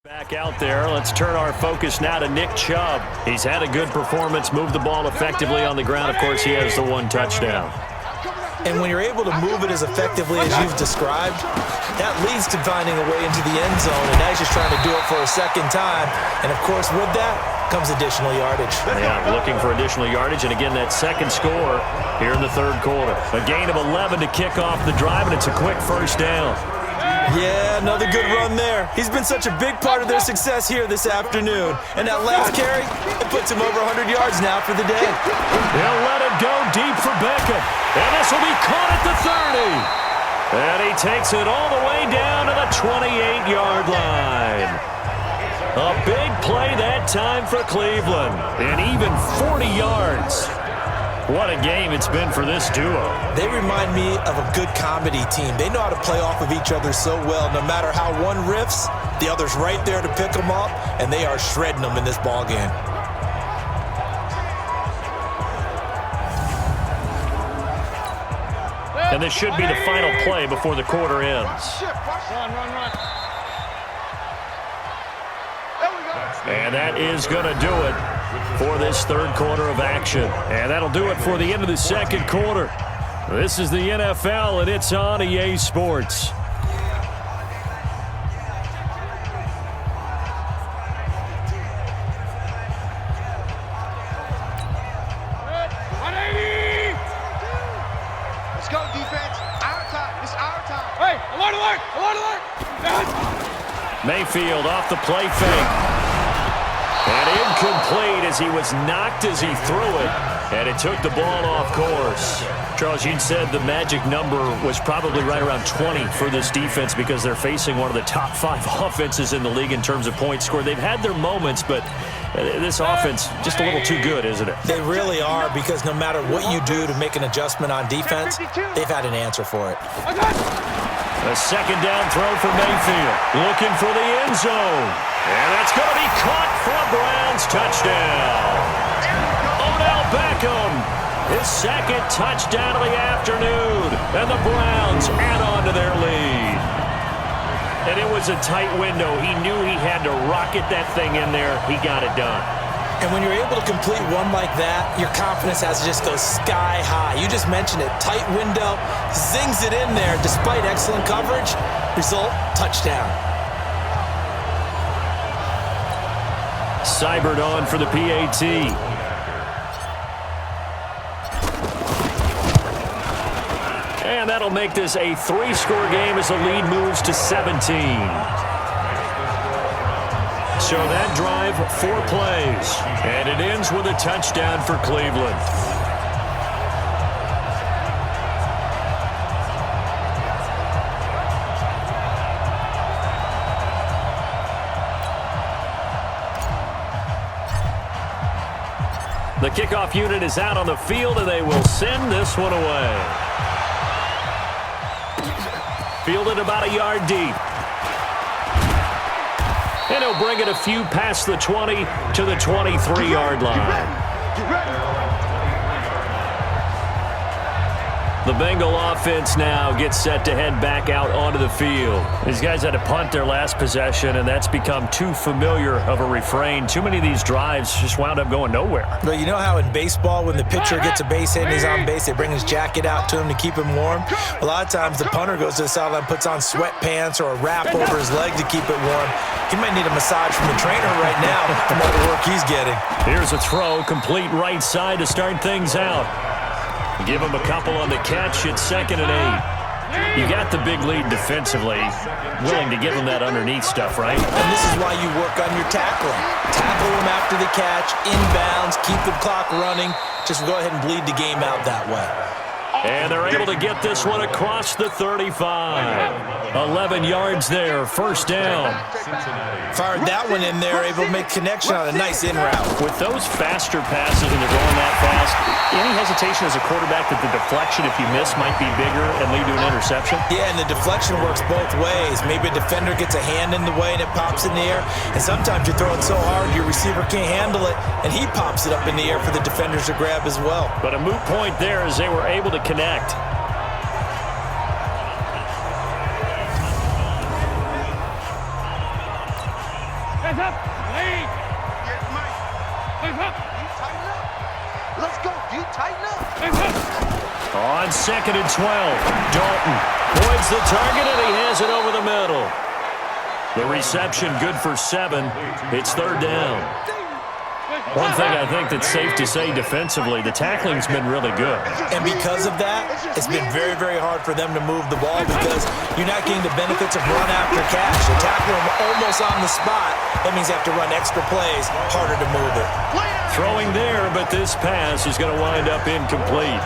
Back out there. Let's turn our focus now to Nick Chubb. He's had a good performance, moved the ball effectively on the ground. Of course, he has the one touchdown. And when you're able to move it as effectively as you've described, that leads to finding a way into the end zone, and now he's just trying to do it for a second time. And, of course, with that comes additional yardage. Yeah, looking for additional yardage, and again, that second score here in the third quarter. A gain of 11 to kick off the drive, and it's a quick first down. Yeah, another good run there. He's been such a big part of their success here this afternoon. And that last carry, it puts him over 100 yards now for the day. He'll let it go deep for Beckham. And this will be caught at the 30. And he takes it all the way down to the 28-yard line. A big play that time for Cleveland. And even 40 yards. What a game it's been for this duo. They remind me of a good comedy team. They know how to play off of each other so well. No matter how one riffs, the other's right there to pick them up, and they are shredding them in this ball game. And this should be the final play before the quarter ends. Run. And that is going to do it for this third quarter of action. And that'll do it for the end of the second quarter. This is the NFL, and it's on EA Sports. Let's go, defense. Our time. It's our time. Hey, alert. Mayfield off the play fake. And incomplete as he was knocked as he threw it. And it took the ball off course. Charles, you said the magic number was probably right around 20 for this defense because they're facing one of the top 5 offenses in the league in terms of points scored. They've had their moments, but this offense just a little too good, isn't it? They really are, because no matter what you do to make an adjustment on defense, they've had an answer for it. A second down throw for Mayfield. Looking for the end zone. And that's going to be caught for a Browns touchdown. Odell Beckham, his second touchdown of the afternoon. And the Browns add on to their lead. And it was a tight window. He knew he had to rocket that thing in there. He got it done. And when you're able to complete one like that, your confidence has to just go sky high. You just mentioned it. Tight window, zings it in there despite excellent coverage. Result, touchdown. Seibert on for the PAT. And that'll make this a 3-score game as the lead moves to 17. So that drive, 4 plays. And it ends with a touchdown for Cleveland. The kickoff unit is out on the field, and they will send this one away. Fielded about a yard deep. And he'll bring it a few past the 20 to the 23-yard line. The Bengal offense now gets set to head back out onto the field. These guys had to punt their last possession, and that's become too familiar of a refrain. Too many of these drives just wound up going nowhere. But you know how in baseball, when the pitcher gets a base hit and he's on base, they bring his jacket out to him to keep him warm? A lot of times the punter goes to the sideline, puts on sweatpants or a wrap over his leg to keep it warm. He might need a massage from the trainer right now from all the work he's getting. Here's a throw, complete right side to start things out. Give him a couple on the catch. It's 2nd and 8. You got the big lead defensively. Willing to give him that underneath stuff, right? And this is why you work on your tackling. Tackle him after the catch, inbounds, keep the clock running. Just go ahead and bleed the game out that way. And they're able to get this one across the 35. 11 yards there, first down. Fired that one in there, able to make connection on a nice in route. With those faster passes and they're going that fast, any hesitation as a quarterback that the deflection, if you miss, might be bigger and lead to an interception? Yeah, and the deflection works both ways. Maybe a defender gets a hand in the way and it pops in the air, and sometimes you throw it so hard your receiver can't handle it, and he pops it up in the air for the defenders to grab as well. But a moot point there as they were able to connect. Hands up. Lead. Yeah, Mike. Hands up. You tighten up. Let's go. You tighten up. Hands up. On 2nd and 12, Dalton points the target, and he has it over the middle. The reception good for 7. It's 3rd down. One thing I think that's safe to say defensively, the tackling's been really good. And because of that, it's been very, very hard for them to move the ball because you're not getting the benefits of run after catch. You tackle them almost on the spot. That means you have to run extra plays, harder to move it. Throwing there, but this pass is going to wind up incomplete.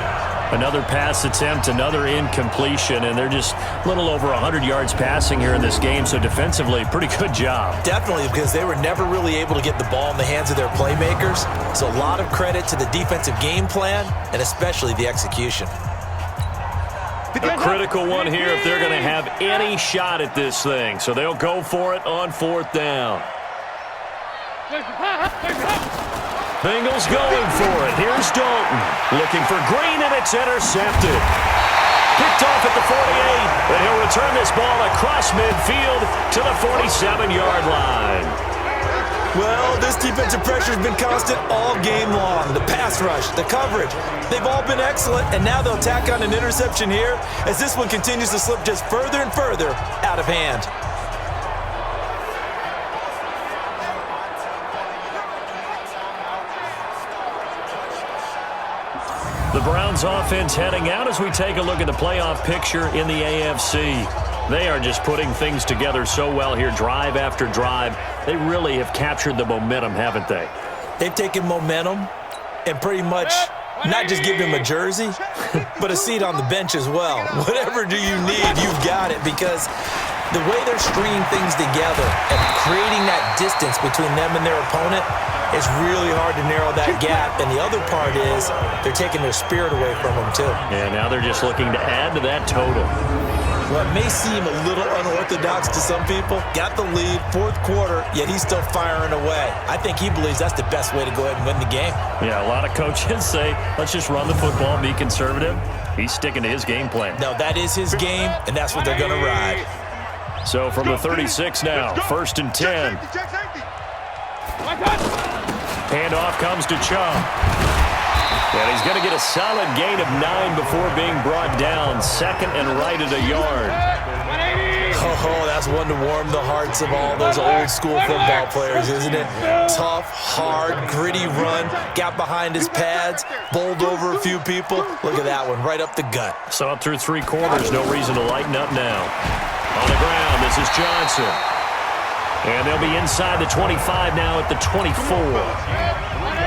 Another pass attempt, another incompletion, and they're just a little over 100 yards passing here in this game, so defensively, pretty good job. Definitely, because they were never really able to get the ball in the hands of their playmakers. So a lot of credit to the defensive game plan, and especially the execution. A critical one here if they're going to have any shot at this thing, so they'll go for it on 4th down. Bengals going for it. Here's Dalton. Looking for Green, and it's intercepted. Picked off at the 48, and he'll return this ball across midfield to the 47-yard line. Well, this defensive pressure has been constant all game long. The pass rush, the coverage, they've all been excellent, and now they'll tack on an interception here as this one continues to slip just further and further out of hand. The Browns offense heading out as we take a look at the playoff picture in the AFC. They are just putting things together so well here, drive after drive. They really have captured the momentum, haven't they? They've taken momentum and pretty much not just given him a jersey, but a seat on the bench as well. Whatever do you need, you've got it, because the way they're stringing things together and creating that distance between them and their opponent, it's really hard to narrow that gap. And the other part is they're taking their spirit away from them, too. And now they're just looking to add to that total. Well, it may seem a little unorthodox to some people. Got the lead, 4th quarter, yet he's still firing away. I think he believes that's the best way to go ahead and win the game. Yeah, a lot of coaches say, let's just run the football and be conservative. He's sticking to his game plan. No, that is his game, and that's what they're going to ride. So from the 36 now, 1st and 10. Handoff comes to Chubb. And he's going to get a solid gain of 9 before being brought down. 2nd and right at a yard. Oh, that's one to warm the hearts of all those old school football players, isn't it? Tough, hard, gritty run. Got behind his pads, bowled over a few people. Look at that one, right up the gut. Saw it through 3 quarters. No reason to lighten up now. On the ground, this is Johnson. And they'll be inside the 25 now at the 24.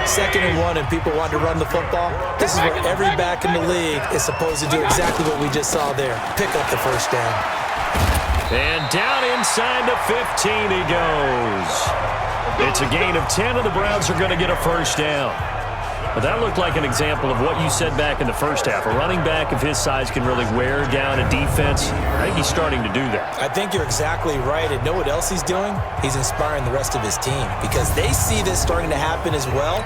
2nd and 1, and people want to run the football. This is where every back in the league is supposed to do exactly what we just saw there. Pick up the 1st down. And down inside the 15 he goes. It's a gain of 10, and the Browns are going to get a 1st down. But that looked like an example of what you said back in the 1st half. A running back of his size can really wear down a defense. I think he's starting to do that. I think you're exactly right. And know what else he's doing? He's inspiring the rest of his team because they see this starting to happen as well.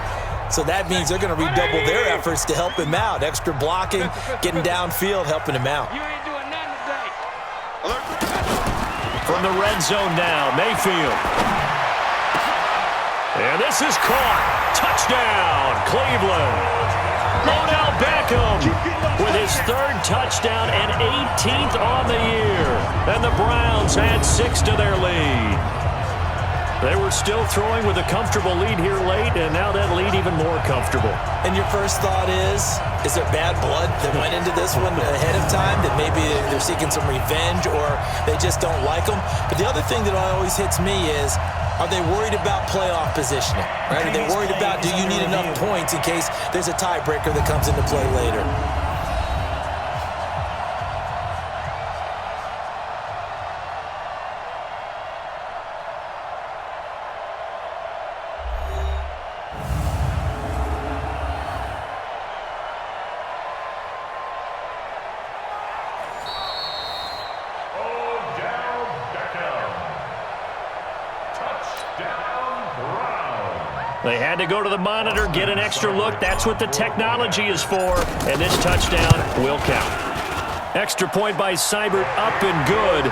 So that means they're going to redouble their efforts to help him out. Extra blocking, getting downfield, helping him out. You ain't doing nothing today. From the red zone now, Mayfield. And this is caught. Touchdown, Cleveland. Odell Beckham with his 3rd touchdown and 18th on the year. And the Browns add 6 to their lead. They were still throwing with a comfortable lead here late, and now that lead even more comfortable. And your first thought is there bad blood that went into this one ahead of time, that maybe they're seeking some revenge or they just don't like them? But the other thing that always hits me is, are they worried about playoff positioning? Right? Are they worried about, do you need enough points in case there's a tiebreaker that comes into play later? They had to go to the monitor, get an extra look. That's what the technology is for. And this touchdown will count. Extra point by Seibert, up and good.